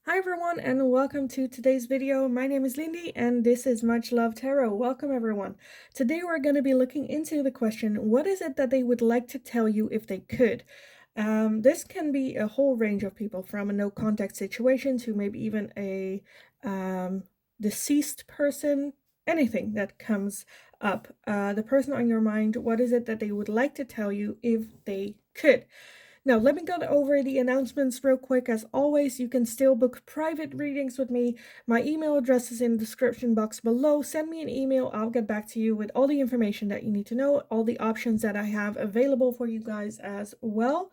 Hi everyone and welcome to today's video. My name is Lindy and this is Much Love Tarot. Welcome everyone. Today we're going to be looking into the question, what is it that they would like to tell you if they could? This can be a whole range of people, from a no contact situation to maybe even a deceased person, anything that comes up. The person on your mind, what is it that they would like to tell you if they could? Now, let me go over the announcements real quick. As always, you can still book private readings with me. My email address is in the description box below. Send me an email. I'll get back to you with all the information that you need to know, all the options that I have available for you guys as well.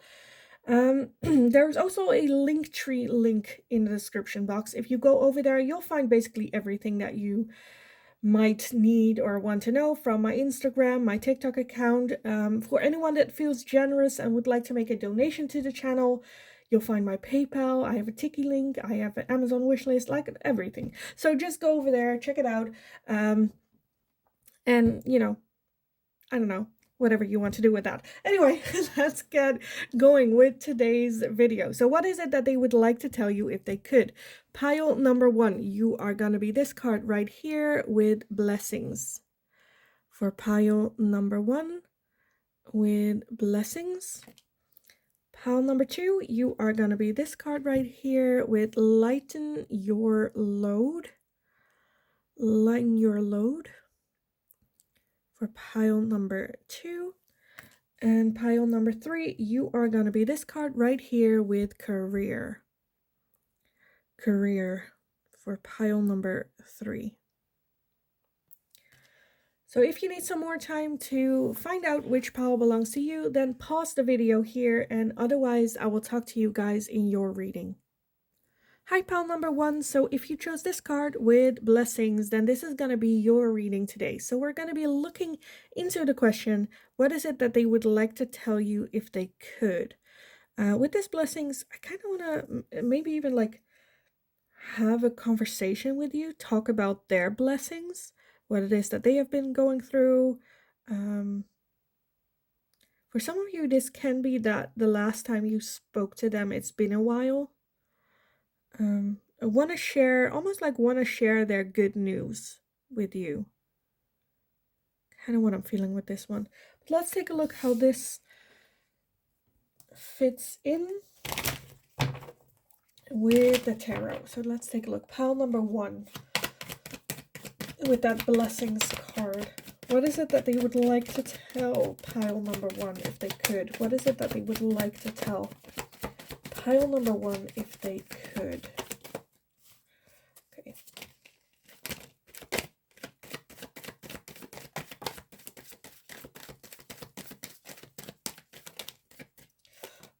There's also a Linktree link in the description box. If you go over there, you'll find basically everything that you might need or want to know from my Instagram, my TikTok account. For anyone that feels generous and would like to make a donation to the channel, you'll find my PayPal. I have a Tiki link. I have an Amazon wishlist, like everything. So just go over there, check it out. And I don't know, whatever you want to do with that. Anyway, let's get going with today's video. So what is it that they would like to tell you if they could? Pile number 1, you are going to be this card right here with blessings. For pile number 1 with blessings. Pile number 2, you are going to be this card right here with lighten your load. Lighten your load. For pile number 2. And pile number 3, you are going to be this card right here with career. Career for pile number 3. So if you need some more time to find out which pile belongs to you, then pause the video here, and otherwise I will talk to you guys in your reading. Hi, pile number 1. So if you chose this card with blessings, then this is going to be your reading today. So we're going to be looking into the question, what is it that they would like to tell you if they could? With this blessings, I kind of want to maybe even like have a conversation with you, talk about their blessings, what it is that they have been going through. For some of you, this can be that the last time you spoke to them, it's been a while. I want to share, almost like want to share their good news with you. Kind of what I'm feeling with this one. But let's take a look how this fits in with the tarot. So let's take a look. Pile number 1 with that blessings card. What is it that they would like to tell pile number 1 if they could? What is it that they would like to tell pile number 1 if they could? Okay.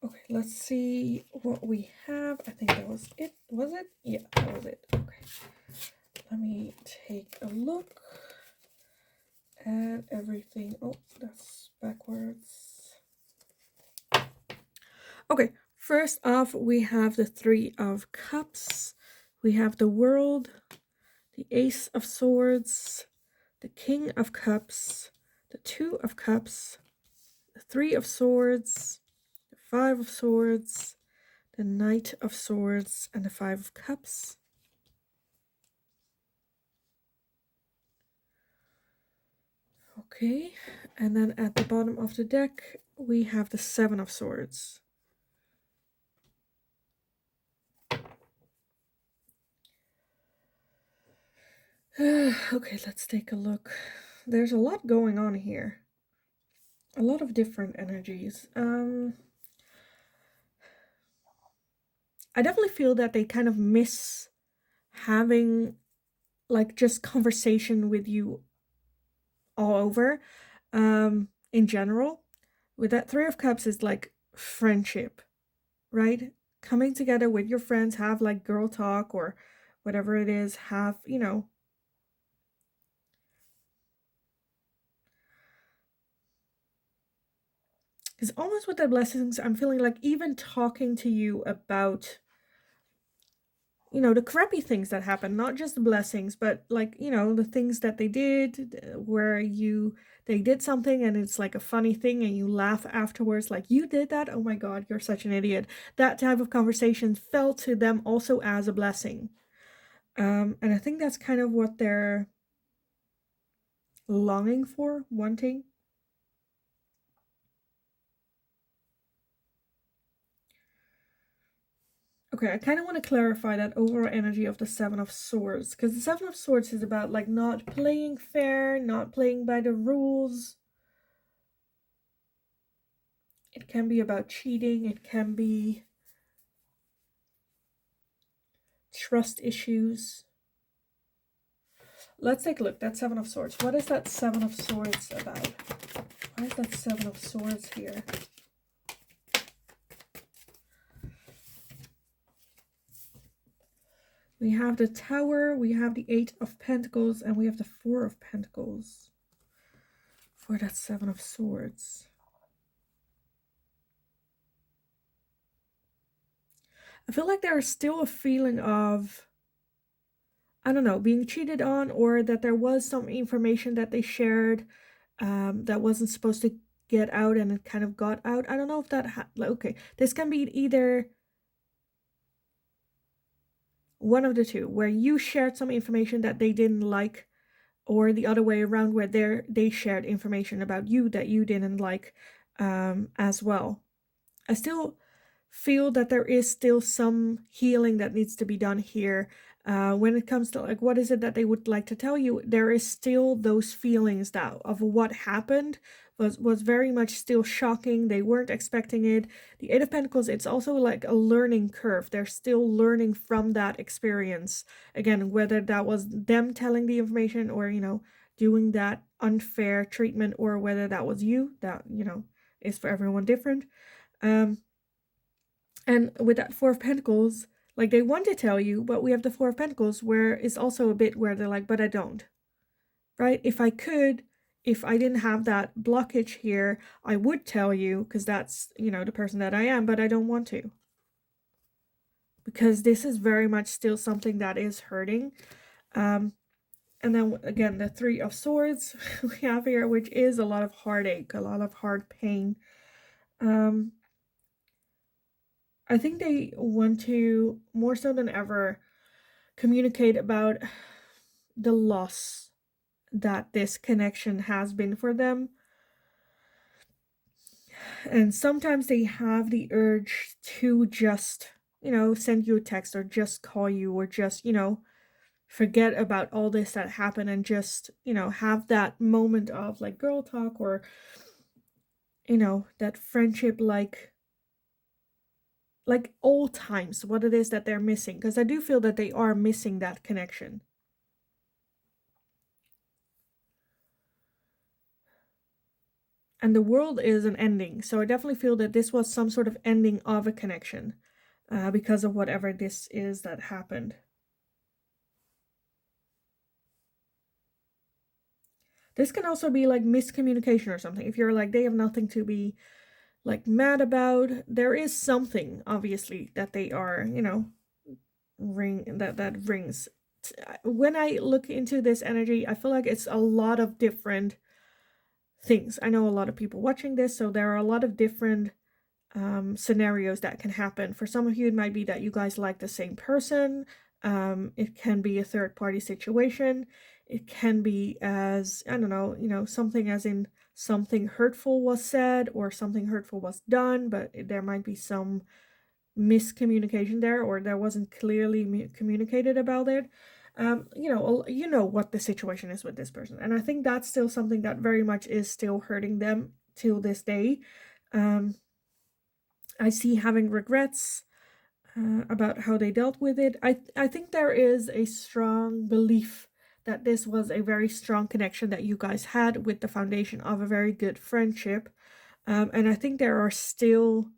Okay, let's see what we have. I think that was it. Was it? Yeah, that was it. Okay. Let me take a look at everything. Oh, that's backwards. Okay, first off, we have the 3 of Cups. We have the World, the Ace of Swords, the King of Cups, the 2 of Cups, the 3 of Swords, the 5 of Swords, the Knight of Swords, and the 5 of Cups. Okay, and then at the bottom of the deck, we have the 7 of Swords. Okay, let's take a look. There's a lot going on here. A lot of different energies. I definitely feel that they kind of miss having like just conversation with you all over. In general, with that 3 of Cups is like friendship, right? Coming together with your friends, have like girl talk or whatever it is, have, because almost with the blessings, I'm feeling like even talking to you about the crappy things that happen, not just the blessings, but like, the things that they did, where they did something and it's like a funny thing and you laugh afterwards, like, you did that? Oh my God, you're such an idiot. That type of conversation felt to them also as a blessing. And I think that's kind of what they're longing for, wanting. Okay, I kind of want to clarify that overall energy of the Seven of Swords, because the Seven of Swords is about like not playing fair, not playing by the rules. It can be about cheating, it can be trust issues. Let's take a look. That Seven of Swords. What is that Seven of Swords about? Why is that Seven of Swords here? We have the Tower, we have the Eight of Pentacles, and we have the Four of Pentacles for that Seven of Swords. I feel like there is still a feeling of, I don't know, being cheated on, or that there was some information that they shared that wasn't supposed to get out and it kind of got out. I don't know if that, okay, this can be either one of the two, where you shared some information that they didn't like, or the other way around, where they shared information about you that you didn't like as well. I still feel that there is still some healing that needs to be done here. When it comes to like what is it that they would like to tell you, there is still those feelings that of what happened was very much still shocking. They weren't expecting it. The Eight of Pentacles, it's also like a learning curve. They're still learning from that experience. Again, whether that was them telling the information, or doing that unfair treatment, or whether that was you, that is for everyone different. And with that Four of Pentacles, like, they want to tell you, but we have the Four of Pentacles, where it's also a bit where they're like, but I don't, right? If I could, if I didn't have that blockage here, I would tell you, because that's, the person that I am, but I don't want to. Because this is very much still something that is hurting. And then again, the Three of Swords we have here, which is a lot of heartache, a lot of hard pain. I think they want to, more so than ever, communicate about the loss that this connection has been for them. And sometimes they have the urge to just, send you a text, or just call you, or just, forget about all this that happened, and just, have that moment of like girl talk, or, that friendship, like old times, what it is that they're missing. Because I do feel that they are missing that connection. And the world is an ending. So I definitely feel that this was some sort of ending of a connection because of whatever this is that happened. This can also be like miscommunication or something. If you're like, they have nothing to be like mad about, there is something obviously that they are, that rings. When I look into this energy, I feel like it's a lot of different things. I know a lot of people watching this, so there are a lot of different scenarios that can happen. For some of you, it might be that you guys like the same person. It can be a third party situation. It can be as, I don't know, something as in something hurtful was said, or something hurtful was done, but there might be some miscommunication there, or there wasn't clearly communicated about it. You know what the situation is with this person, and I think that's still something that very much is still hurting them till this day. I see having regrets about how they dealt with it. I think there is a strong belief that this was a very strong connection that you guys had, with the foundation of a very good friendship. And I think there is still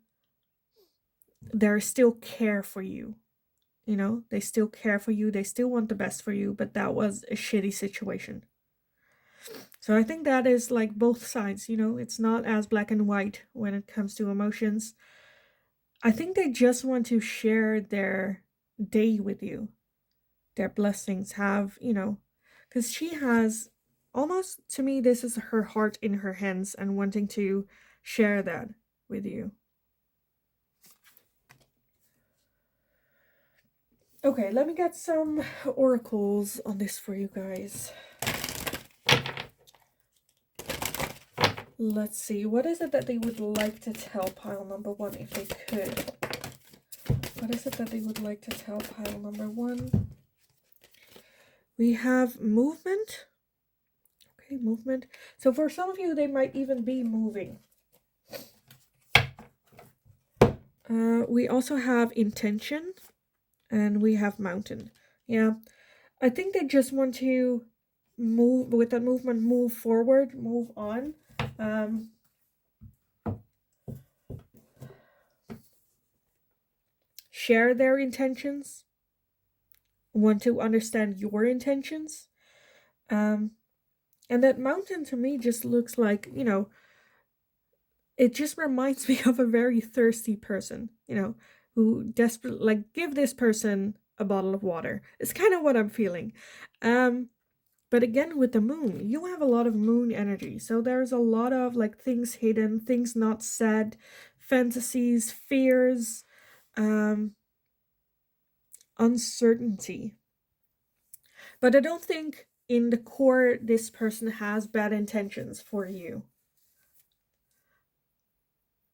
care for you. They still care for you. They still want the best for you, but that was a shitty situation. So I think that is like both sides, it's not as black and white when it comes to emotions. I think they just want to share their day with you, their blessings have, because she has almost, to me, this is her heart in her hands and wanting to share that with you. Okay, let me get some oracles on this for you guys. Let's see, what is it that they would like to tell pile number one if they could? What is it that they would like to tell pile number one? We have movement. Okay, movement. So for some of you, they might even be moving. We also have intention, and we have mountain. Yeah, I think they just want to move with that movement, move forward, move on. Share their intentions, want to understand your intentions. And that mountain to me just looks like, it just reminds me of a very thirsty person, who desperate, like, give this person a bottle of water. It's kind of what I'm feeling. But again, with the moon, you have a lot of moon energy. So there's a lot of like things hidden, things not said, fantasies, fears, uncertainty. But I don't think in the core this person has bad intentions for you.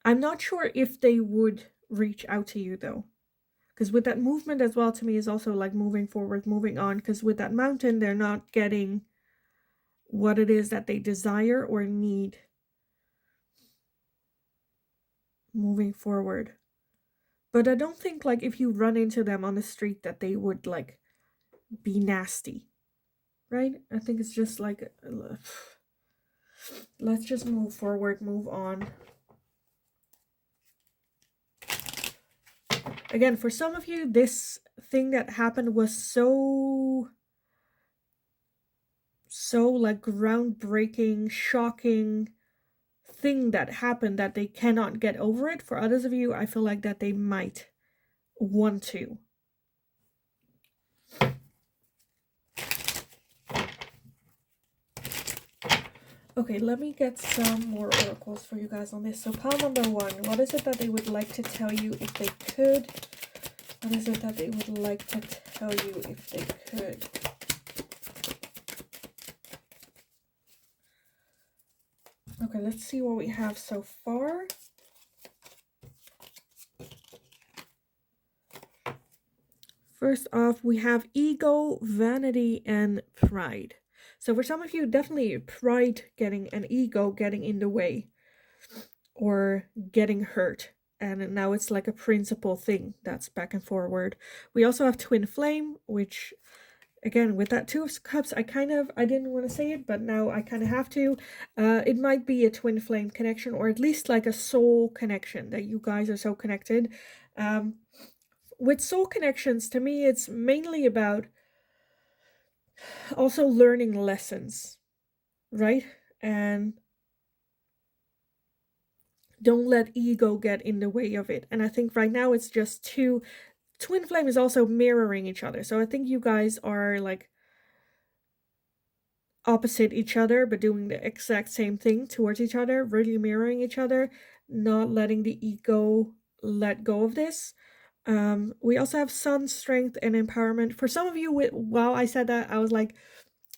I'm not sure if they would reach out to you though. Because with that movement as well, to me, is also like moving forward, moving on. Because with that mountain, they're not getting what it is that they desire or need moving forward. But I don't think like if you run into them on the street that they would like be nasty, right? I think it's just like, let's just move forward, move on. Again, for some of you, this thing that happened was so like groundbreaking, shocking thing that happened that they cannot get over it. For others of you, I feel like that they might want to. Okay, let me get some more oracles for you guys on this. So pile number one, what is it that they would like to tell you if they could? What is it that they would like to tell you if they could? Okay, let's see what we have so far. First off, we have ego, vanity, and pride. So for some of you, definitely pride getting an ego getting in the way or getting hurt. And now it's like a principal thing that's back and forward. We also have twin flame, which again, with that two of cups, I didn't want to say it, but now I kind of have to. It might be a twin flame connection, or at least like a soul connection, that you guys are so connected. With soul connections, to me, it's mainly about also learning lessons, right? And don't let ego get in the way of it. And I think right now it's just twin flame is also mirroring each other. So I think you guys are like opposite each other, but doing the exact same thing towards each other, really mirroring each other, not letting the ego let go of this. We also have sun, strength, and empowerment. For some of you, while I said that, I was like,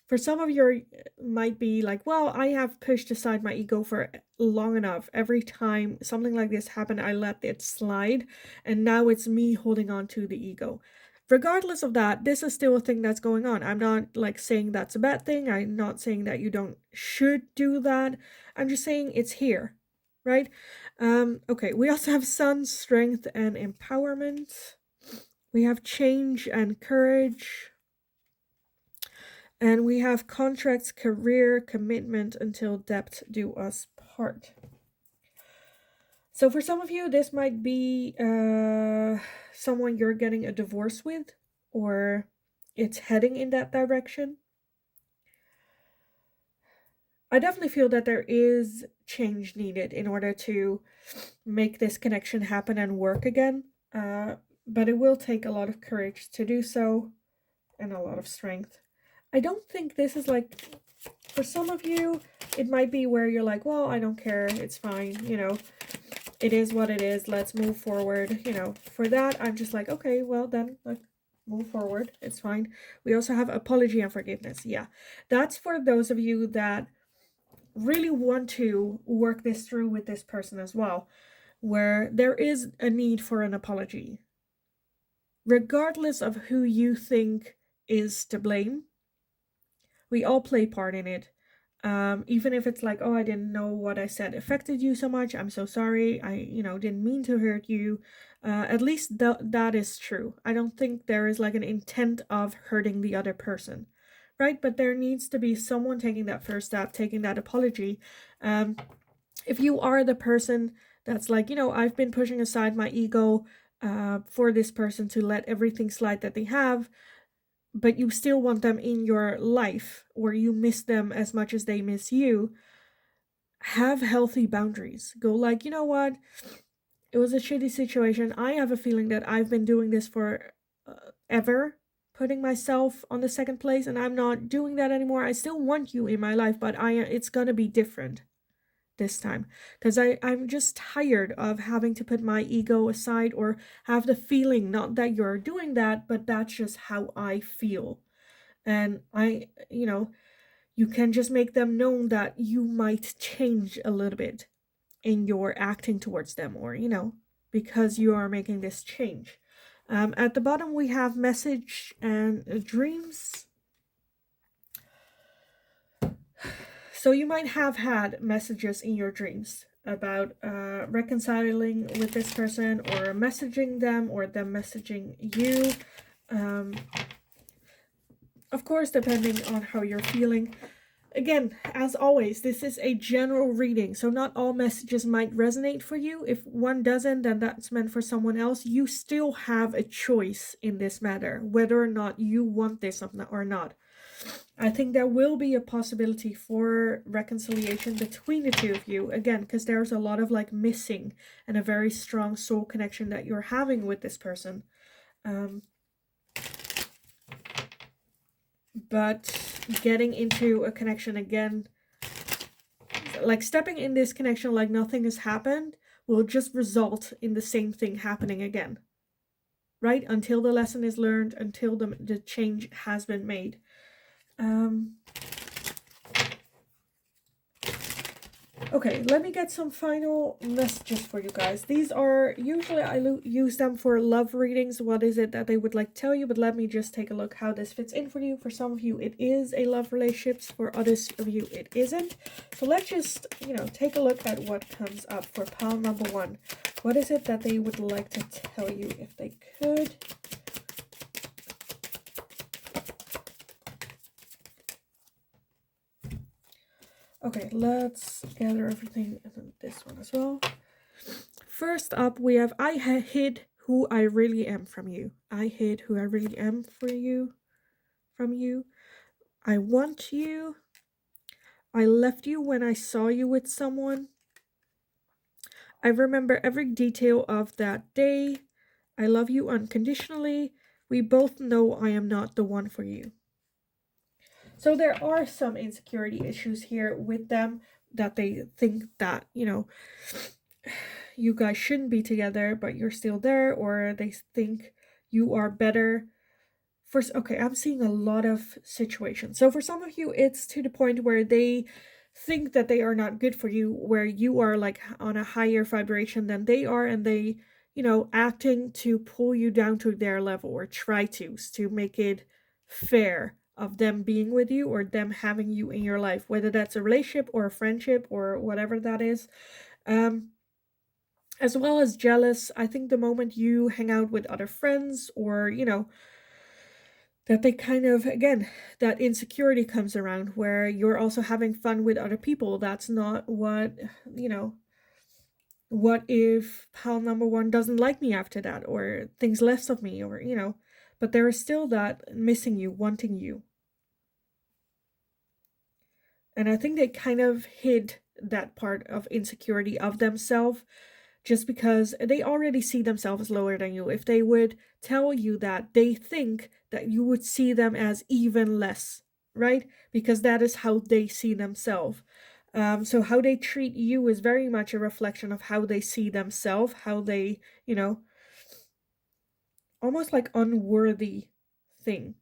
for some of you might be like, well, I have pushed aside my ego for long enough. Every time something like this happened, I let it slide, and now it's me holding on to the ego. Regardless of that, this is still a thing that's going on. I'm not like saying that's a bad thing. I'm not saying that you should do that. I'm just saying it's here, right? Okay, we also have sun, strength, and empowerment. We have change and courage. And we have contracts, career, commitment until death do us part. So for some of you, this might be someone you're getting a divorce with, or it's heading in that direction. I definitely feel that there is change needed in order to make this connection happen and work again. but it will take a lot of courage to do so and a lot of strength. I don't think this is like, for some of you, it might be where you're like, well, I don't care, it's fine, you know, it is what it is, let's move forward, you know. For that, I'm just like, okay, well then, like, move forward, it's fine. We also have apology and forgiveness. Yeah, that's for those of you that really want to work this through with this person as well, where there is a need for an apology. Regardless of who you think is to blame, we all play part in it. Even if it's like, oh, I didn't know what I said affected you so much, I'm so sorry, I, you know, didn't mean to hurt you. At least that is true. I don't think there is like an intent of hurting the other person, right? But there needs to be someone taking that first step, taking that apology. If you are the person that's like, you know, I've been pushing aside my ego for this person to let everything slide that they have, but you still want them in your life, or you miss them as much as they miss you, have healthy boundaries. Go like, you know what? It was a shitty situation. I have a feeling that I've been doing this for ever, putting myself on the second place, and I'm not doing that anymore. I still want you in my life, but it's gonna be different this time, because I'm just tired of having to put my ego aside, or have the feeling, not that you're doing that, but that's just how I feel. And you know, you can just make them known that you might change a little bit in your acting towards them, or, you know, because you are making this change. At the bottom, we have message and dreams. So you might have had messages in your dreams about reconciling with this person, or messaging them, or them messaging you. Of course, depending on how you're feeling. Again, as always, this is a general reading, so not all messages might resonate for you. If one doesn't, then that's meant for someone else. You still have a choice in this matter, whether or not you want this or not. I think there will be a possibility for reconciliation between the two of you, again, because there's a lot of like missing and a very strong soul connection that you're having with this person. But getting into a connection again, like stepping in this connection like nothing has happened, will just result in the same thing happening again, right? Until the lesson is learned, until the change has been made. Okay, let me get some final messages for you guys. These are, usually I use them for love readings. What is it that they would like to tell you? But let me just take a look how this fits in for you. For some of you, it is a love relationships. For others of you, it isn't. So let's just, you know, take a look at what comes up for pile number 1. What is it that they would like to tell you if they could? Okay, let's gather everything, and then this one as well. First up, we have, I hid who I really am from you. I hid who I really am from you. I want you. I left you when I saw you with someone. I remember every detail of that day. I love you unconditionally. We both know I am not the one for you. So there are some insecurity issues here with them, that they think that, you know, you guys shouldn't be together, but you're still there, or they think you are better. First, okay, I'm seeing a lot of situations. So for some of you, it's to the point where they think that they are not good for you, where you are like on a higher vibration than they are, and they, you know, acting to pull you down to their level, or try to make it fair of them being with you, or them having you in your life, whether that's a relationship or a friendship or whatever that is. As well as jealous. I think the moment you hang out with other friends, or, you know, that they kind of, again, that insecurity comes around, where you're also having fun with other people. That's not what, you know, what if pal number 1 doesn't like me after that, or thinks less of me, or, you know, but there is still that missing you, wanting you. And I think they kind of hid that part of insecurity of themselves, just because they already see themselves lower than you. If they would tell you that, they think that you would see them as even less, right? Because that is how they see themselves. So how they treat you is very much a reflection of how they see themselves, how they, almost like unworthy thing.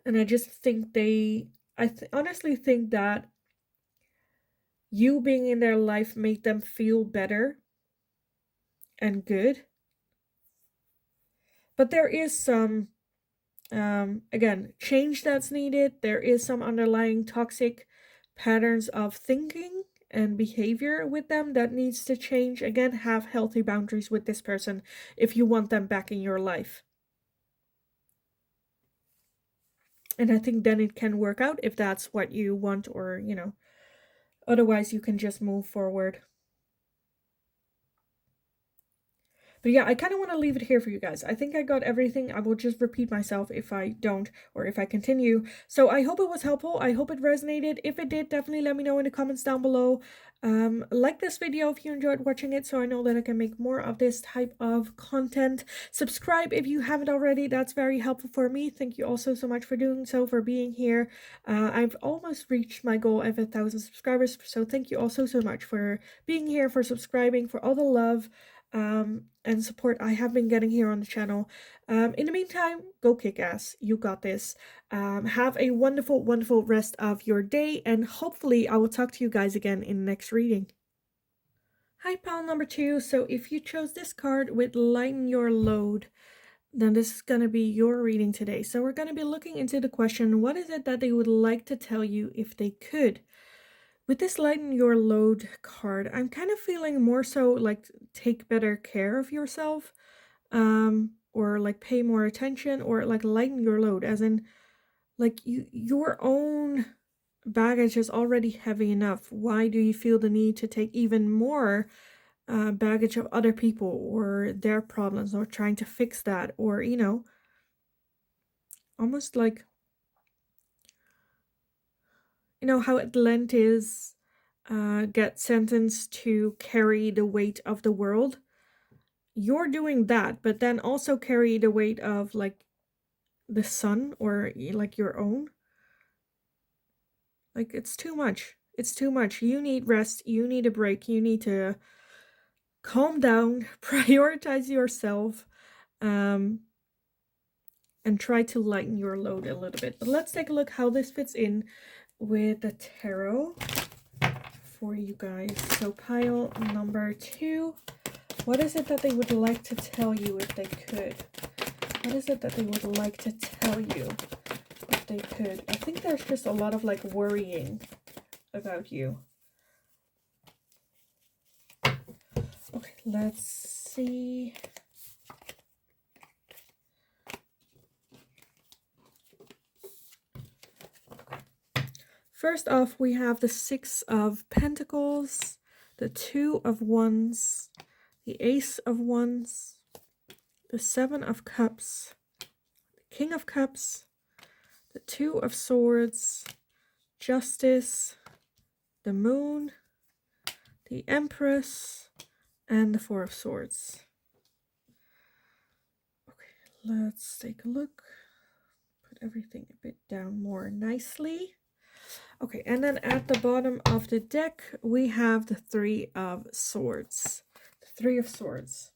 And I just think honestly think that you being in their life made them feel better and good. But there is some, again, change that's needed. There is some underlying toxic patterns of thinking and behavior with them that needs to change. Again, have healthy boundaries with this person if you want them back in your life. And I think then it can work out if that's what you want, or, otherwise you can just move forward. But yeah, I kind of want to leave it here for you guys. I think I got everything. I will just repeat myself if I don't, or if I continue. So I hope it was helpful. I hope it resonated. If it did, definitely let me know in the comments down below. Like this video if you enjoyed watching it, so I know that I can make more of this type of content. Subscribe if you haven't already. That's very helpful for me. Thank you also so much for doing so, for being here. I've almost reached my goal of 1,000 subscribers, so thank you also so much for being here, for subscribing, for all the love and support I have been getting here on the channel. In the meantime, go kick ass. You got this. Have a wonderful, wonderful rest of your day, and hopefully I will talk to you guys again in the next reading. Hi, pile number 2. So if you chose this card with lighten your load, then this is going to be your reading today. So we're going to be looking into the question, what is it that they would like to tell you if they could? With this lighten your load card, I'm kind of feeling more so like take better care of yourself, or like pay more attention, or like lighten your load, as in like your own baggage is already heavy enough. Why do you feel the need to take even more baggage of other people or their problems, or trying to fix that, or almost like how Atlantis get sentenced to carry the weight of the world. You're doing that, but then also carry the weight of like the sun, or like your own. Like it's too much. It's too much. You need rest. You need a break. You need to calm down, prioritize yourself, and try to lighten your load a little bit. But let's take a look how this fits in with the tarot for you guys. So pile number 2. What is it that they would like to tell you if they could? What is it that they would like to tell you if they could? I think there's just a lot of like worrying about you. Okay, let's see. First off, we have the 6 of Pentacles, the 2 of Wands, the Ace of Wands, the 7 of Cups, the King of Cups, the 2 of Swords, Justice, the Moon, the Empress, and the 4 of Swords. Okay, let's take a look. Put everything a bit down more nicely. Okay, and then at the bottom of the deck, we have the 3 of Swords. The 3 of Swords.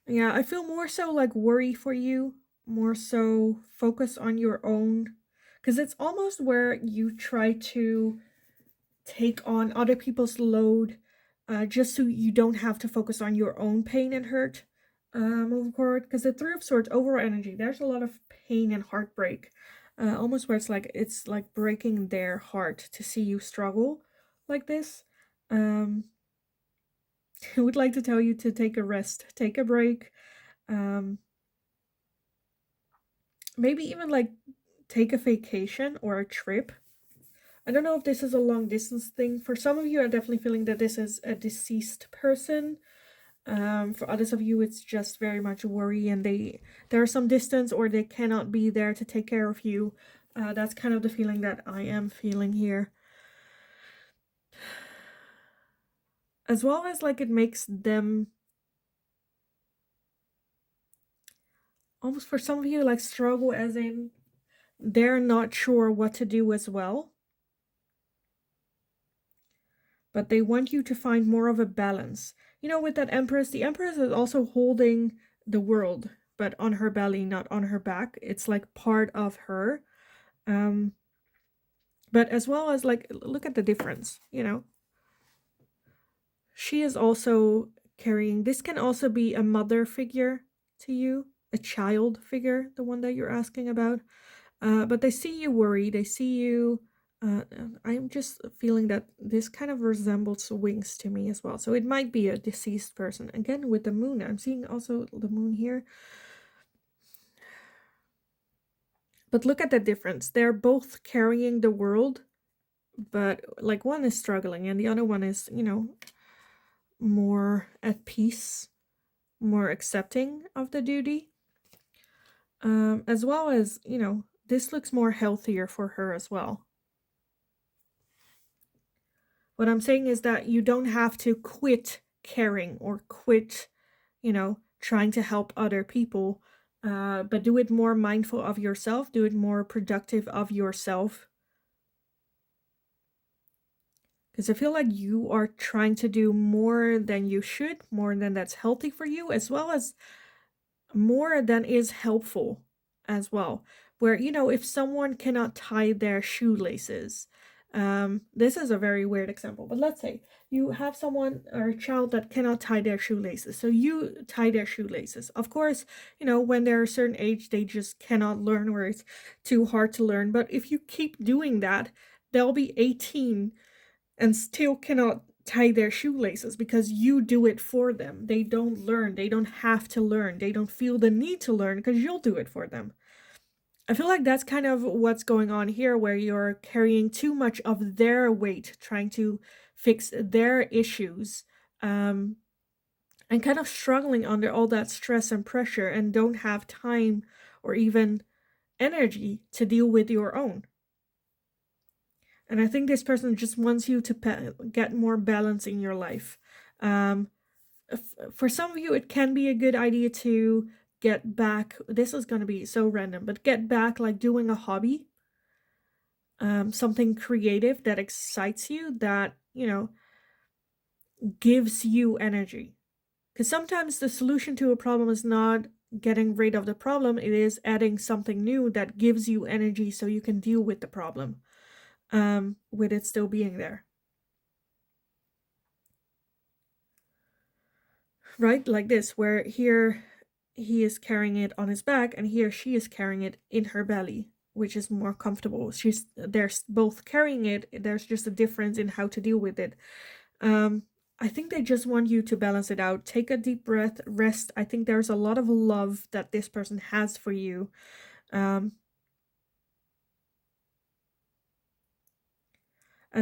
Yeah, I feel more so like worry for you, more so focus on your own, because it's almost where you try to take on other people's load, just so you don't have to focus on your own pain and hurt moving forward. Because the 3 of Swords, overall energy, there's a lot of pain and heartbreak, almost where it's like breaking their heart to see you struggle like this. I would like to tell you to take a rest, take a break, maybe even like take a vacation or a trip. I don't know if this is a long distance thing. For some of you, I'm definitely feeling that this is a deceased person. For others of you, it's just very much worry, and there are some distance, or they cannot be there to take care of you. That's kind of the feeling that I am feeling here. As well as like it makes them almost, for some of you, like struggle, as in they're not sure what to do as well. But they want you to find more of a balance. You know, with that Empress, the Empress is also holding the world, but on her belly, not on her back. It's like part of her. Um, but as well as like, look at the difference, you know. She is also carrying, this can also be a mother figure to you, a child figure, the one that you're asking about. But they see you worry, they see you. I'm just feeling that this kind of resembles wings to me as well. So it might be a deceased person. Again, with the moon, I'm seeing also the moon here. But look at the difference. They're both carrying the world, but like one is struggling and the other one is, you know, more at peace, more accepting of the duty. As well as, you know, this looks more healthier for her as well. What I'm saying is that you don't have to quit caring or quit, you know, trying to help other people, but do it more mindful of yourself, do it more productive of yourself. Because I feel like you are trying to do more than you should, more than that's healthy for you, as well as more than is helpful as well. Where, you know, if someone cannot tie their shoelaces, this is a very weird example, but let's say you have someone or a child that cannot tie their shoelaces, so you tie their shoelaces. Of course, you know, when they're a certain age, they just cannot learn, or it's too hard to learn. But if you keep doing that, they'll be 18 and still cannot tie their shoelaces because you do it for them. They don't learn. They don't have to learn. They don't feel the need to learn because you'll do it for them. I feel like that's kind of what's going on here, where you're carrying too much of their weight, trying to fix their issues, and kind of struggling under all that stress and pressure, and don't have time or even energy to deal with your own. And I think this person just wants you to get more balance in your life. Um, for some of you, it can be a good idea to get back. This is going to be so random, but get back, like doing a hobby, something creative that excites you, that, you know, gives you energy. Because sometimes the solution to a problem is not getting rid of the problem, it is adding something new that gives you energy so you can deal with the problem, with it still being there. Right? Like this, where here he is carrying it on his back and here she is carrying it in her belly, which is more comfortable. They're both carrying it. There's just a difference in how to deal with it. I think they just want you to balance it out. Take a deep breath, rest. I think there's a lot of love that this person has for you. As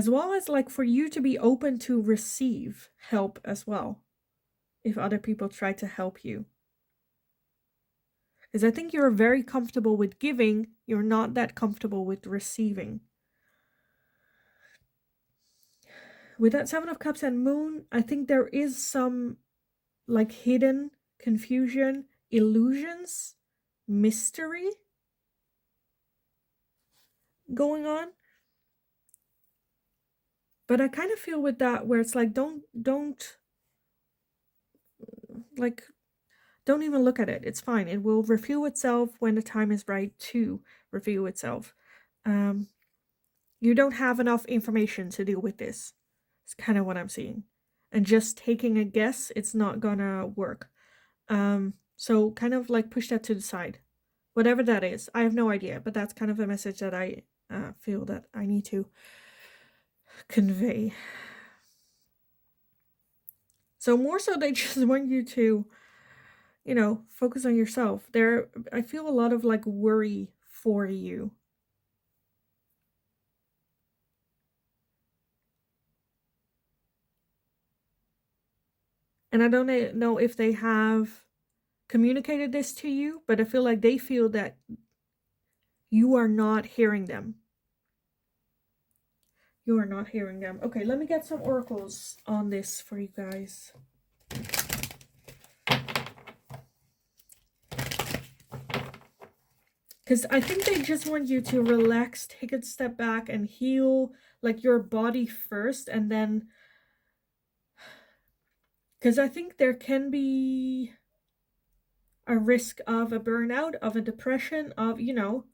well as like for you to be open to receive help as well, if other people try to help you. Because I think you're very comfortable with giving, you're not that comfortable with receiving. With that Seven of Cups and Moon, I think there is some like hidden confusion, illusions, mystery going on. But I kind of feel with that where it's like don't like don't even look at it. It's fine. It will reveal itself when the time is right to reveal itself. You don't have enough information to deal with this. It's kind of what I'm seeing. And just taking a guess, it's not gonna work. So kind of like push that to the side. Whatever that is. I have no idea, but that's kind of a message that I feel that I need to convey. So more so they just want you to, you know, focus on yourself. I feel a lot of like worry for you. And I don't know if they have communicated this to you, but I feel like they feel that, You are not hearing them. You are not hearing them. Okay, let me get some oracles on this for you guys. Because I think they just want you to relax, take a step back, and heal like your body first, and then, because I think there can be a risk of a burnout, of a depression, of, you know,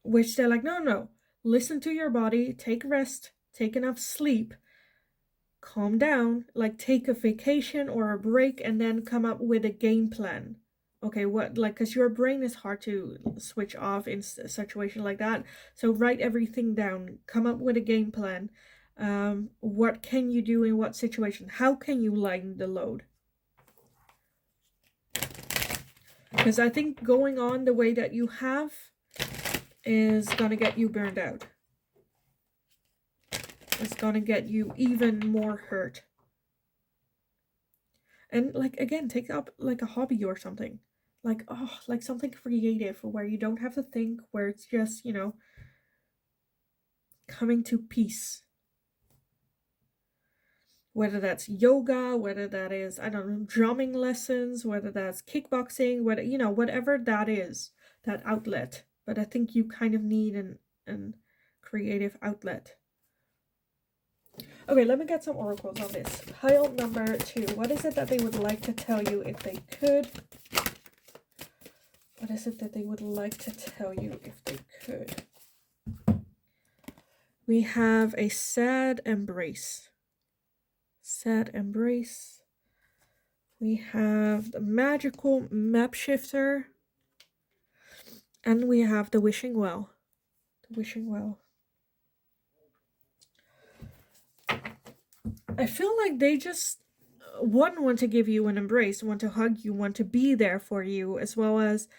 which they're like, no, no, listen to your body, take rest, take enough sleep, calm down, like take a vacation or a break, and then come up with a game plan. Okay, what, like, because your brain is hard to switch off in a situation like that. So write everything down, come up with a game plan. What can you do in what situation? How can you lighten the load? Because I think going on the way that you have is gonna get you burned out. It's gonna get you even more hurt. And like, again, take up like a hobby or something. Like, oh, like something creative where you don't have to think, where it's just, you know, coming to peace. Whether that's yoga, whether that is, I don't know, drumming lessons, whether that's kickboxing, whether, you know, whatever that is, that outlet. But I think you kind of need an creative outlet. Okay, let me get some oracles on this. Pile number 2. What is it that they would like to tell you if they could? What is it that they would like to tell you if they could? We have a sad embrace. Sad embrace. We have the magical map shifter. And we have the wishing well. The wishing well. I feel like they just want to give you an embrace, want to hug you, want to be there for you, as well as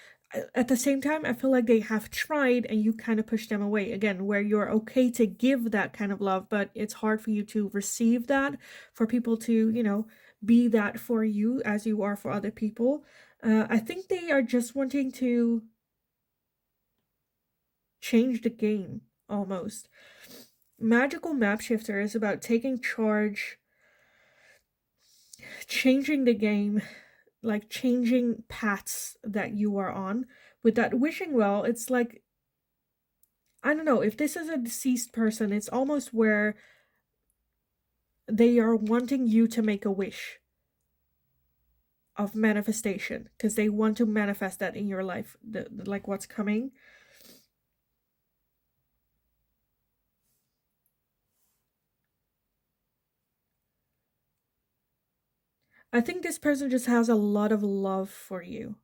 at the same time, I feel like they have tried and you kind of push them away. Again, where you're okay to give that kind of love, but it's hard for you to receive that, for people to, you know, be that for you as you are for other people. I think they are just wanting to change the game, almost. Magical Map Shifter is about taking charge, changing the game, like changing paths that you are on. With that wishing well, it's like, I don't know, if this is a deceased person, it's almost where they are wanting you to make a wish of manifestation, because they want to manifest that in your life, like what's coming. I think this person just has a lot of love for you.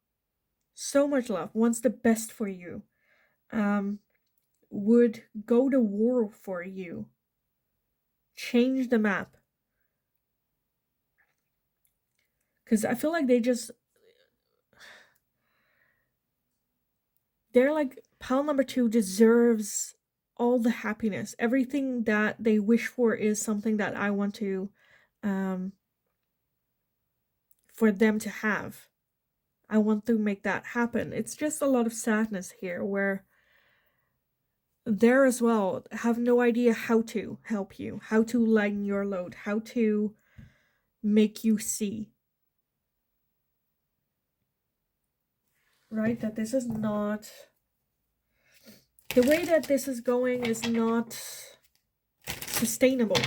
So much love, wants the best for you. Would go to war for you. Change the map. Because I feel like they're like, pile number 2 deserves all the happiness. Everything that they wish for is something that I want to, for them to have. I want to make that happen. It's just a lot of sadness here where there as well have no idea how to help you, how to lighten your load, how to make you see. Right? That this is not, the way that this is going is not sustainable.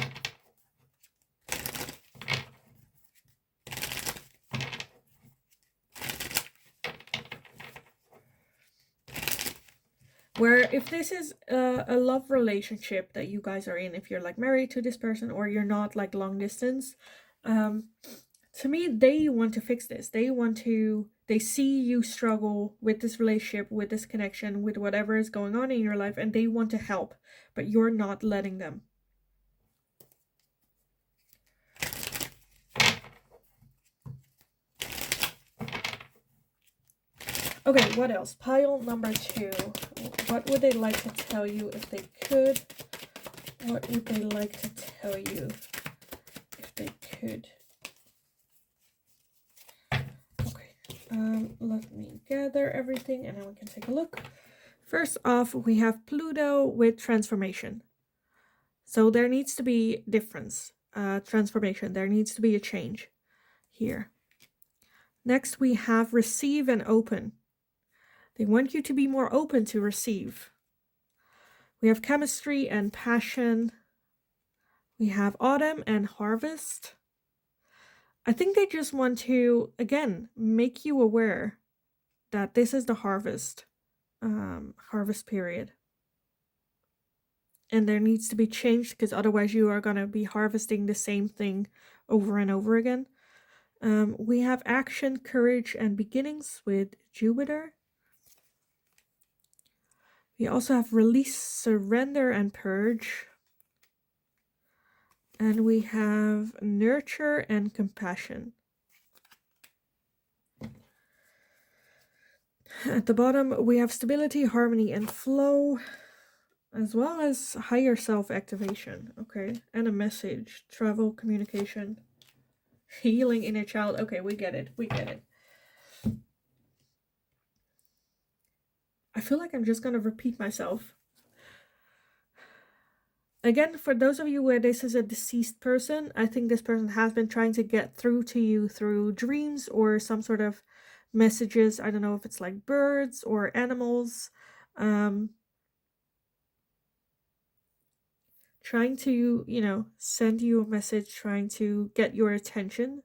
Where if this is a love relationship that you guys are in, if you're like married to this person or you're not, like long distance, to me, they want to fix this. They see you struggle with this relationship, with this connection, with whatever is going on in your life, and they want to help, but you're not letting them. Okay, what else? Pile number 2. What would they like to tell you if they could? What would they like to tell you if they could? Okay. Let me gather everything and then we can take a look. First off, we have Pluto with transformation. So there needs to be difference, transformation. There needs to be a change here. Next, we have receive and open. They want you to be more open to receive. We have chemistry and passion. We have autumn and harvest. I think they just want to, again, make you aware that this is the harvest period. And there needs to be change because otherwise you are going to be harvesting the same thing over and over again. We have action, courage, and beginnings with Jupiter. We also have release, surrender, and purge. And we have nurture and compassion. At the bottom, we have stability, harmony, and flow, as well as higher self activation. Okay, and a message, travel, communication, healing inner child. Okay, we get it. We get it. I feel like I'm just going to repeat myself. Again, for those of you where this is a deceased person, I think this person has been trying to get through to you through dreams or some sort of messages. I don't know if it's like birds or animals. Trying to, send you a message, trying to get your attention.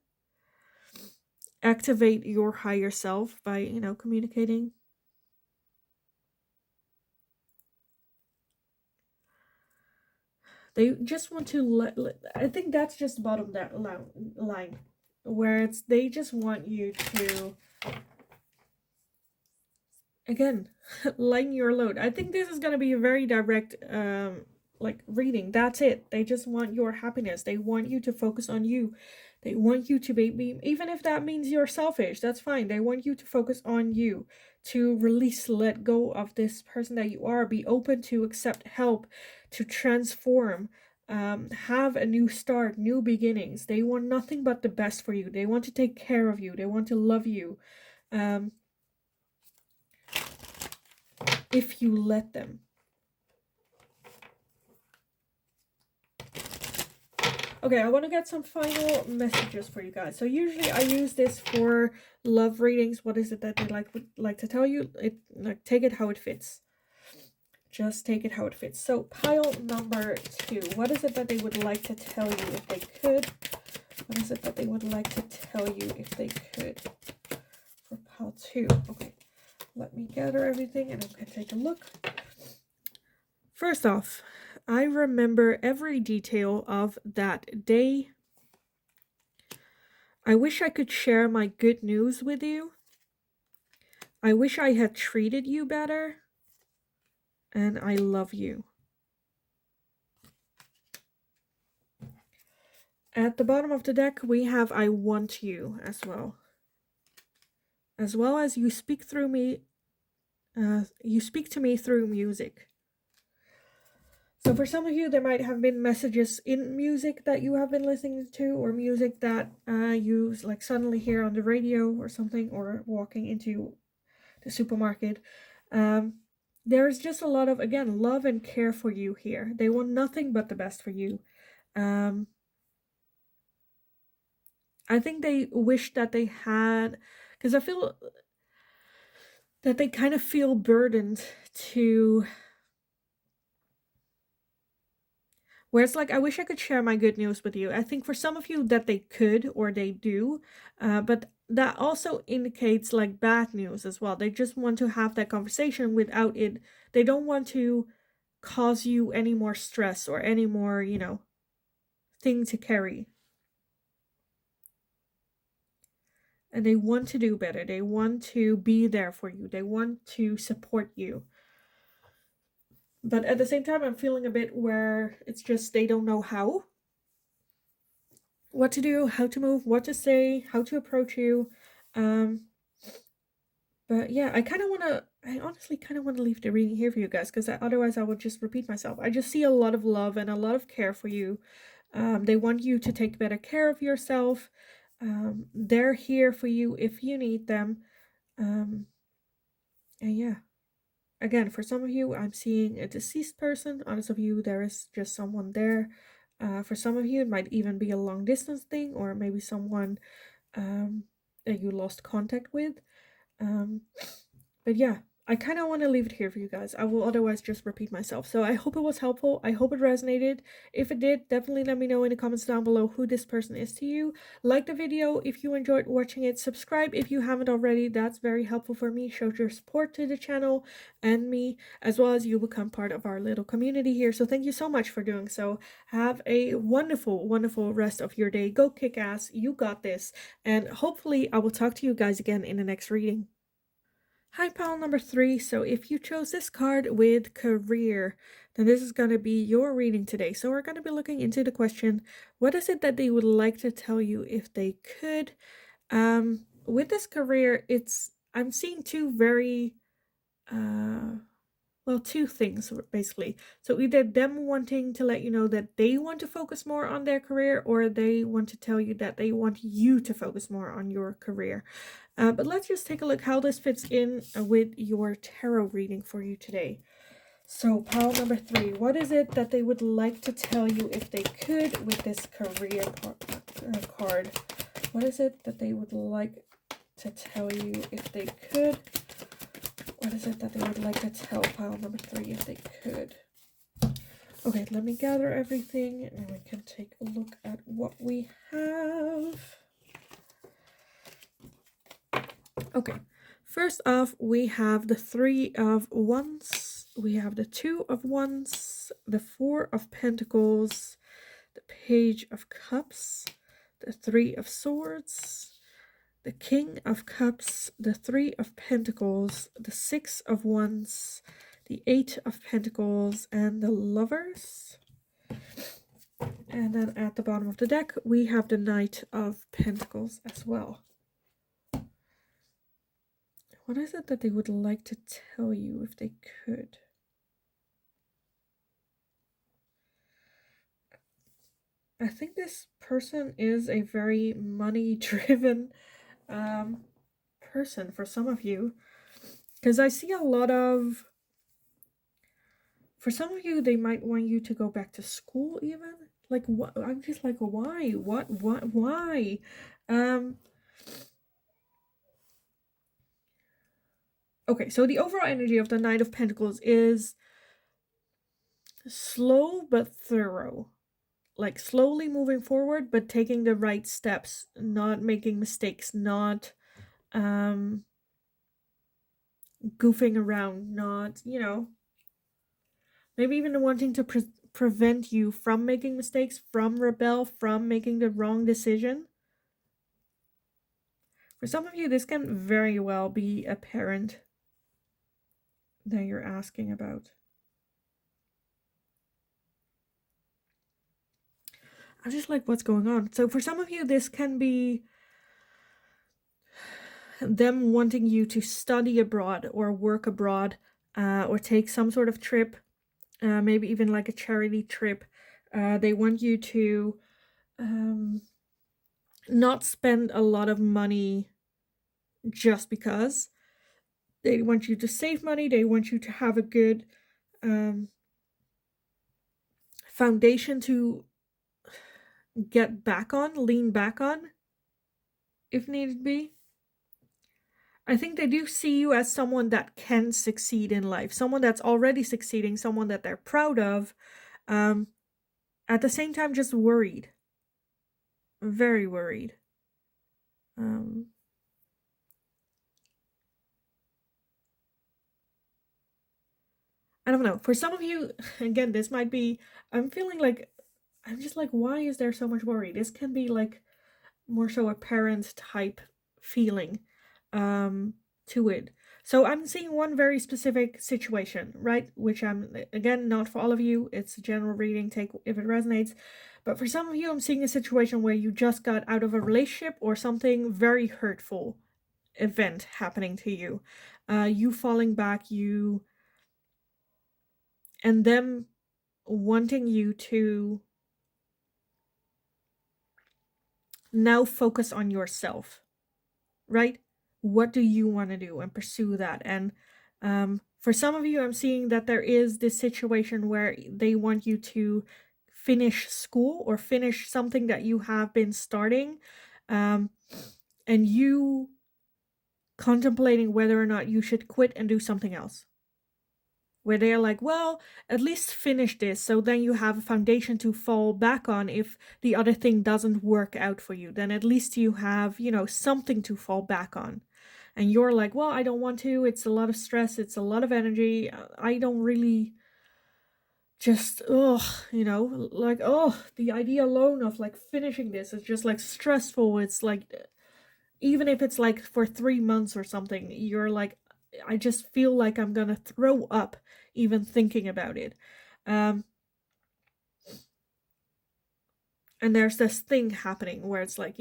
Activate your higher self by, communicating. They just want to I think that's just the bottom that line where they just want you to, again, lighten your load. I think this is going to be a very direct reading. That's it. They just want your happiness. They want you to focus on you. They want you to be, even if that means you're selfish, that's fine. They want you to focus on you, to release, let go of this person that you are, be open to accept help, to transform, have a new start, new beginnings. They want nothing but the best for you. They want to take care of you. They want to love you. If you let them. Okay, I want to get some final messages for you guys. So usually I use this for love readings. What is it that they like to tell you? Take it how it fits. Just take it how it fits. So pile number 2. What is it that they would like to tell you if they could? What is it that they would like to tell you if they could? For pile 2. Okay, let me gather everything and I can take a look. First off, I remember every detail of that day. I wish I could share my good news with you. I wish I had treated you better. And I love you. At the bottom of the deck, we have I want you as well. As well as you speak through me. You speak to me through music. So for some of you, there might have been messages in music that you have been listening to, or music that you suddenly hear on the radio or something, or walking into the supermarket. There's just a lot of, again, love and care for you here. They want nothing but the best for you. I think they wish that they had, because I feel that they kind of feel burdened to, where it's like, I wish I could share my good news with you. I think for some of you that they could, or they do, but that also indicates bad news as well. They just want to have that conversation without it. They don't want to cause you any more stress or any more, thing to carry. And they want to do better. They want to be there for you. They want to support you. But at the same time, I'm feeling a bit where it's just they don't know how. What to do, how to move, what to say, how to approach you. But yeah, I honestly kind of want to leave the reading here for you guys, because otherwise I would just repeat myself. I just see a lot of love and a lot of care for you. They want you to take better care of yourself. They're here for you if you need them. And yeah, again, for some of you, I'm seeing a deceased person. Others of you, there is just someone there. For some of you, it might even be a long distance thing, or maybe someone that you lost contact with. Um, but yeah, I kind of want to leave it here for you guys. I will otherwise just repeat myself. So I hope it was helpful. I hope it resonated. If it did, definitely let me know in the comments down below who this person is to you. Like the video if you enjoyed watching it. Subscribe if you haven't already. That's very helpful for me. Shows your support to the channel and me, as well as you become part of our little community here. So thank you so much for doing so. Have a wonderful, wonderful rest of your day. Go kick ass. You got this. And hopefully I will talk to you guys again in the next reading. Hi, pile number 3. So if you chose this card with career, then this is going to be your reading today. So we're going to be looking into the question, what is it that they would like to tell you if they could? With this career, I'm seeing two very, two things basically. So either them wanting to let you know that they want to focus more on their career, or they want to tell you that they want you to focus more on your career. But let's just take a look how this fits in with your tarot reading for you today. So pile number 3, what is it that they would like to tell you if they could with this career card? What is it that they would like to tell you if they could? What is it that they would like to tell pile number 3 if they could? Okay, let me gather everything and we can take a look at what we have. Okay, first off, we have the 3 of Wands, we have the 2 of Wands, the 4 of Pentacles, the Page of Cups, the 3 of Swords, the King of Cups, the 3 of Pentacles, the 6 of Wands, the 8 of Pentacles, and the Lovers. And then at the bottom of the deck, we have the Knight of Pentacles as well. What is it that they would like to tell you if they could? I think this person is a very money-driven person for some of you. Because I see a lot of... For some of you, they might want you to go back to school even. Like, what? I'm just like, why? Why? Okay, so the overall energy of the Knight of Pentacles is slow but thorough. Like slowly moving forward, but taking the right steps, not making mistakes, not goofing around, not, maybe even wanting to prevent you from making mistakes, from rebel, from making the wrong decision. For some of you, this can very well be a parent that you're asking about. I'm just like, what's going on? So for some of you, this can be them wanting you to study abroad or work abroad, or take some sort of trip, maybe even like a charity trip. They want you to not spend a lot of money just because. They want you to save money. They want you to have a good foundation to get back on, lean back on, if needed be. I think they do see you as someone that can succeed in life, someone that's already succeeding, someone that they're proud of. At the same time, just worried. Very worried. I don't know. For some of you, again, this might be, I'm feeling like, I'm just like, why is there so much worry? This can be like more so a parent type feeling to it. So I'm seeing one very specific situation, right? Which I'm, again, not for all of you. It's a general reading, take if it resonates. But for some of you, I'm seeing a situation where you just got out of a relationship or something very hurtful event happening to you. You falling back, and them wanting you to now focus on yourself, right? what do you want to do, and pursue that. And for some of you, I'm seeing that there is this situation where they want you to finish school or finish something that you have been starting, um, and you contemplating whether or not you should quit and do something else. Where they're like, well, at least finish this, so then you have a foundation to fall back on if the other thing doesn't work out for you. Then at least you have, something to fall back on. And you're like, well, I don't want to. It's a lot of stress. It's a lot of energy. I don't really just, like, the idea alone of like finishing this is just like stressful. It's like, even if it's like for 3 months or something, you're like, I just feel like I'm gonna throw up even thinking about it. And there's this thing happening where it's like,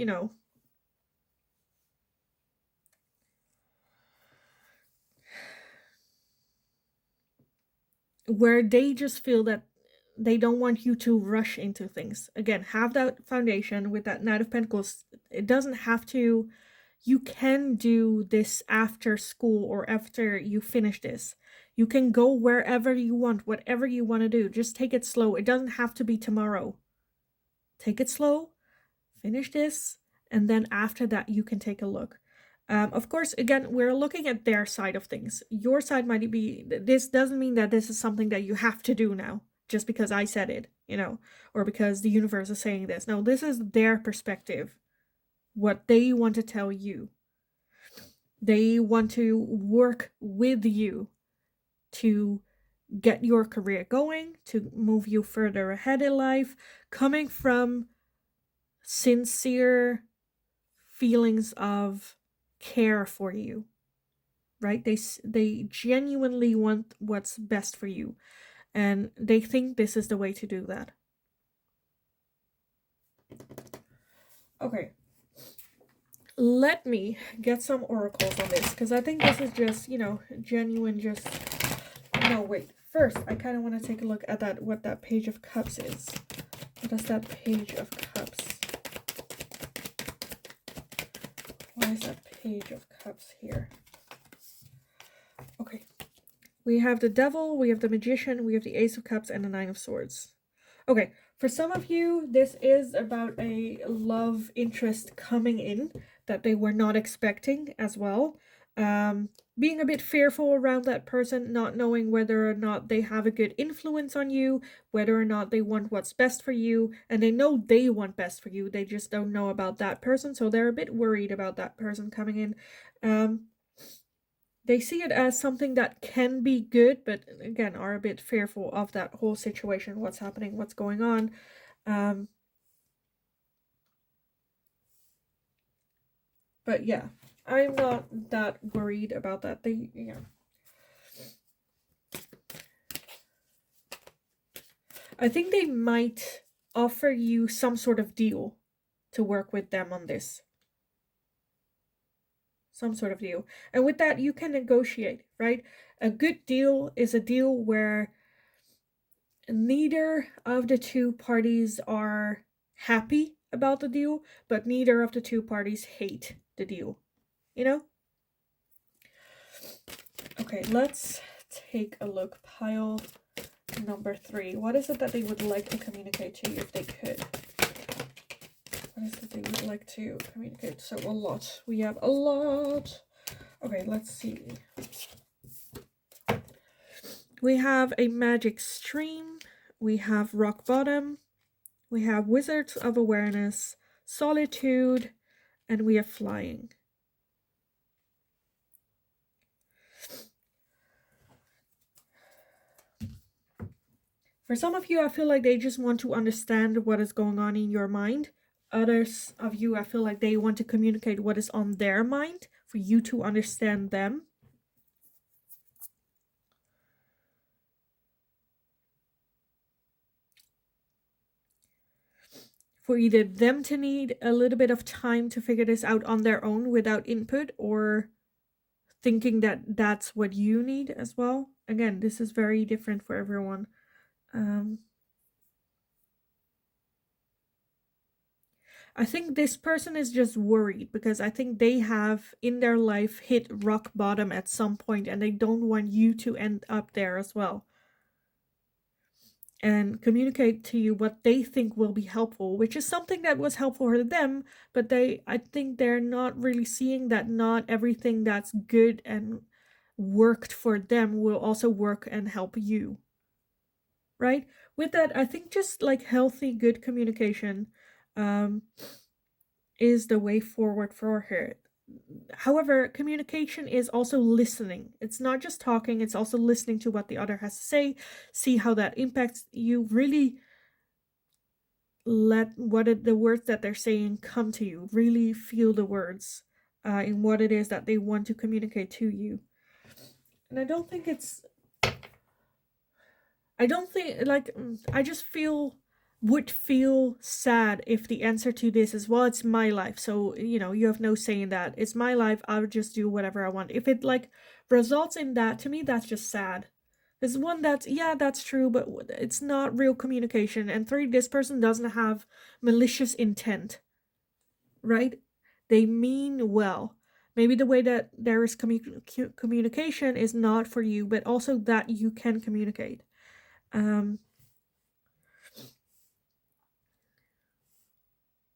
where they just feel that they don't want you to rush into things. Again, have that foundation with that Knight of Pentacles. It doesn't have to, you can do this after school or after you finish this. You can go wherever you want, whatever you want to do. Just take it slow. It doesn't have to be tomorrow. Take it slow, finish this, and then after that you can take a look. Of course, again, we're looking at their side of things. Your side might be, this doesn't mean that this is something that you have to do now, just because I said it, or because the universe is saying this. No, this is their perspective, what they want to tell you. They want to work with you to get your career going, to move you further ahead in life, coming from sincere feelings of care for you, right? They genuinely want what's best for you, and they think this is the way to do that. Okay, let me get some oracles on this, because I think this is just, genuine. Just, no, wait, first I kind of want to take a look at what that Page of Cups is. What is that Page of Cups? Why is that Page of Cups here? Okay. We have the Devil, we have the Magician, we have the Ace of Cups, and the Nine of Swords. Okay, for some of you, this is about a love interest coming in that they were not expecting as well. Being a bit fearful around that person, not knowing whether or not they have a good influence on you, whether or not they want what's best for you, and they know they want best for you, they just don't know about that person, so they're a bit worried about that person coming in. They see it as something that can be good, but again, are a bit fearful of that whole situation, what's happening, what's going on. But yeah, I'm not that worried about that. I think they might offer you some sort of deal to work with them on this. Some sort of deal. And with that, you can negotiate, right? A good deal is a deal where neither of the two parties are happy about the deal, but neither of the two parties hate the deal. Okay, let's take a look. Pile number 3. What is it that they would like to communicate to you if they could? What is it they would like to communicate? So a lot. We have a lot. Okay, let's see. We have a magic stream. We have rock bottom. We have Wizards of Awareness, Solitude, and we have Flying. For some of you, I feel like they just want to understand what is going on in your mind. Others of you, I feel like they want to communicate what is on their mind for you to understand them. For either them to need a little bit of time to figure this out on their own without input, or thinking that that's what you need as well. Again, this is very different for everyone. I think this person is just worried because I think they have in their life hit rock bottom at some point and they don't want you to end up there as well. And communicate to you what they think will be helpful, which is something that was helpful for them, but I think they're not really seeing that not everything that's good and worked for them will also work and help you. Right? With that, I think just like healthy, good communication um, is the way forward for her. However, communication is also listening. It's not just talking, it's also listening to what the other has to say, see how that impacts you, really let the words that they're saying come to you, really feel the words in what it is that they want to communicate to you. And I don't think like I just would feel sad if the answer to this is, well, it's my life, so you have no say in that. It's my life, I would just do whatever I want. If it like results in that, to me that's just sad. There's one that's, yeah, that's true, but it's not real communication. And three, this person doesn't have malicious intent, right? They mean well. Maybe the way that there is communication is not for you, but also that you can communicate.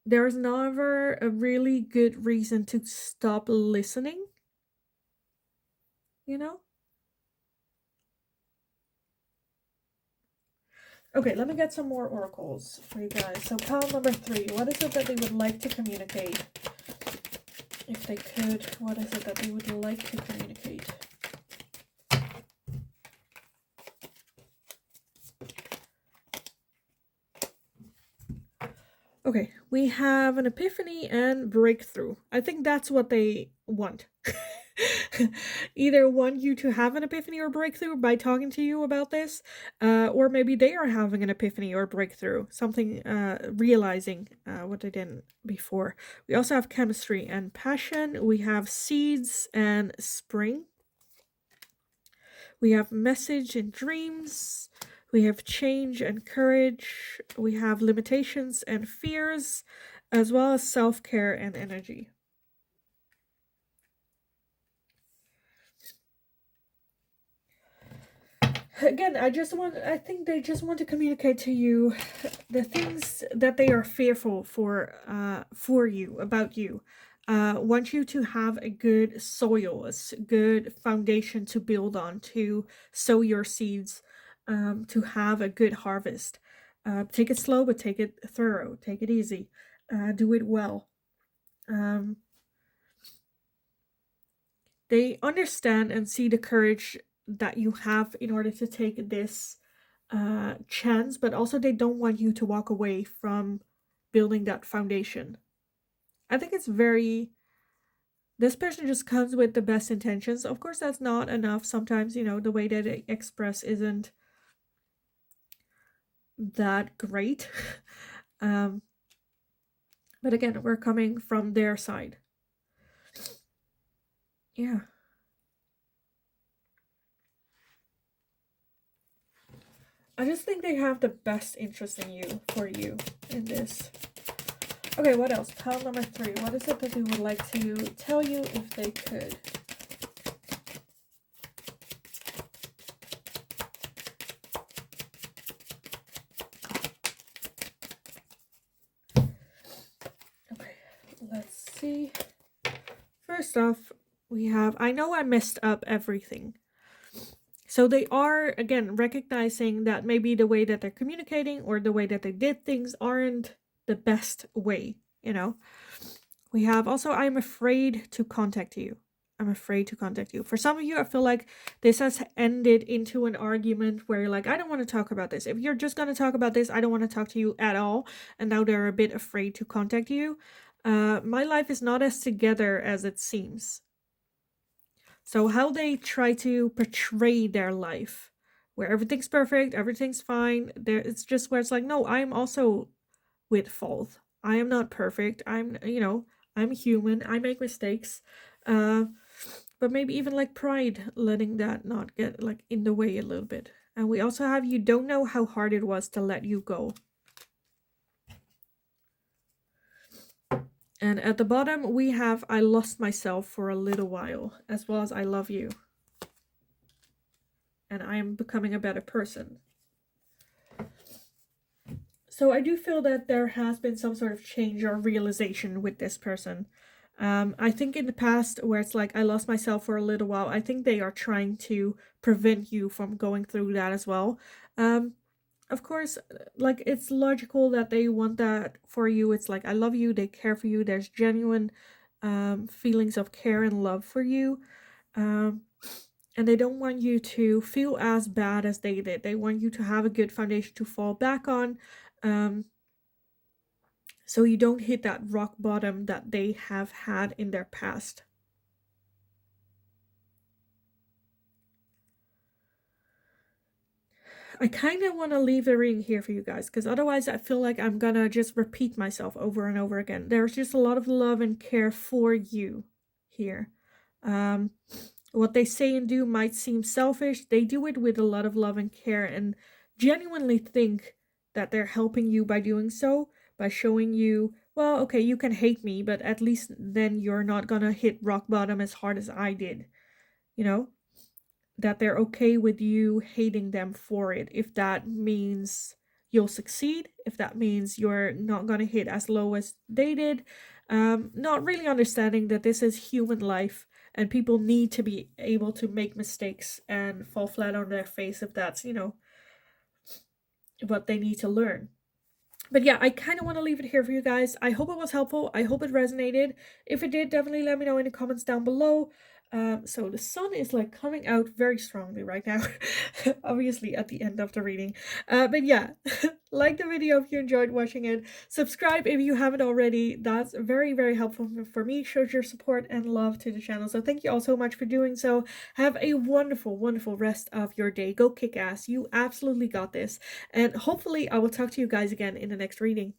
There's never a really good reason to stop listening, you know? Okay, let me get some more oracles for you guys. So pile number 3, what is it that they would like to communicate? If they could, what is it that they would like to communicate? Okay, we have an epiphany and breakthrough. I think that's what they want. Either want you to have an epiphany or breakthrough by talking to you about this, or maybe they are having an epiphany or breakthrough, something realizing what they didn't before. We also have chemistry and passion. We have seeds and spring. We have message and dreams. We have change and courage. We have limitations and fears, as well as self-care and energy. Again, I think they just want to communicate to you the things that they are fearful for you, about you. Want you to have a good soil, good foundation to build on, to sow your seeds, to have a good harvest. Take it slow, but take it thorough. Take it easy. Do it well. They understand and see the courage that you have in order to take this chance, but also they don't want you to walk away from building that foundation. I think it's very. This person just comes with the best intentions. Of course, that's not enough. Sometimes, the way that they express isn't that great. But again, we're coming from their side. Yeah. I just think they have the best interest in you, for you, in this. Okay, what else? Pile number 3. What is it that they would like to tell you if they could? Okay, let's see. First off, we have, I know I messed up everything. So they are, again, recognizing that maybe the way that they're communicating or the way that they did things aren't the best way, We have also, I'm afraid to contact you. I'm afraid to contact you. For some of you, I feel like this has ended into an argument where you're like, I don't want to talk about this. If you're just going to talk about this, I don't want to talk to you at all. And now they're a bit afraid to contact you. My life is not as together as it seems. So how they try to portray their life, where everything's perfect, everything's fine. It's just where it's like, no, I'm also with fault. I am not perfect. I'm human. I make mistakes. But maybe even like pride, letting that not get like in the way a little bit. And we also have, you don't know how hard it was to let you go. And at the bottom, we have I lost myself for a little while, as well as I love you. And I am becoming a better person. So I do feel that there has been some sort of change or realization with this person. I think in the past, where it's like I lost myself for a little while, I think they are trying to prevent you from going through that as well. Of course, like it's logical that they want that for you. It's like I love you, they care for you. There's genuine feelings of care and love for you. Um, and they don't want you to feel as bad as they did. They want you to have a good foundation to fall back on. Um, so you don't hit that rock bottom that they have had in their past. I kind of want to leave the reading here for you guys, because otherwise I feel like I'm gonna just repeat myself over and over again. There's just a lot of love and care for you here. Um, what they say and do might seem selfish. They do it with a lot of love and care, and genuinely think that they're helping you by doing so, by showing you, well, okay, you can hate me, but at least then you're not gonna hit rock bottom as hard as I did. You know? That they're okay with you hating them for it, if that means you'll succeed, if that means you're not going to hit as low as they did. Not really understanding that this is human life and people need to be able to make mistakes and fall flat on their face if that's, what they need to learn. But yeah, I kind of want to leave it here for you guys. I hope it was helpful. I hope it resonated. If it did, definitely let me know in the comments down below. So the sun is like coming out very strongly right now, obviously at the end of the reading. But yeah, like the video if you enjoyed watching it. Subscribe if you haven't already. That's very, very helpful for me. Shows your support and love to the channel. So thank you all so much for doing so. Have a wonderful, wonderful rest of your day. Go kick ass. You absolutely got this. And hopefully I will talk to you guys again in the next reading.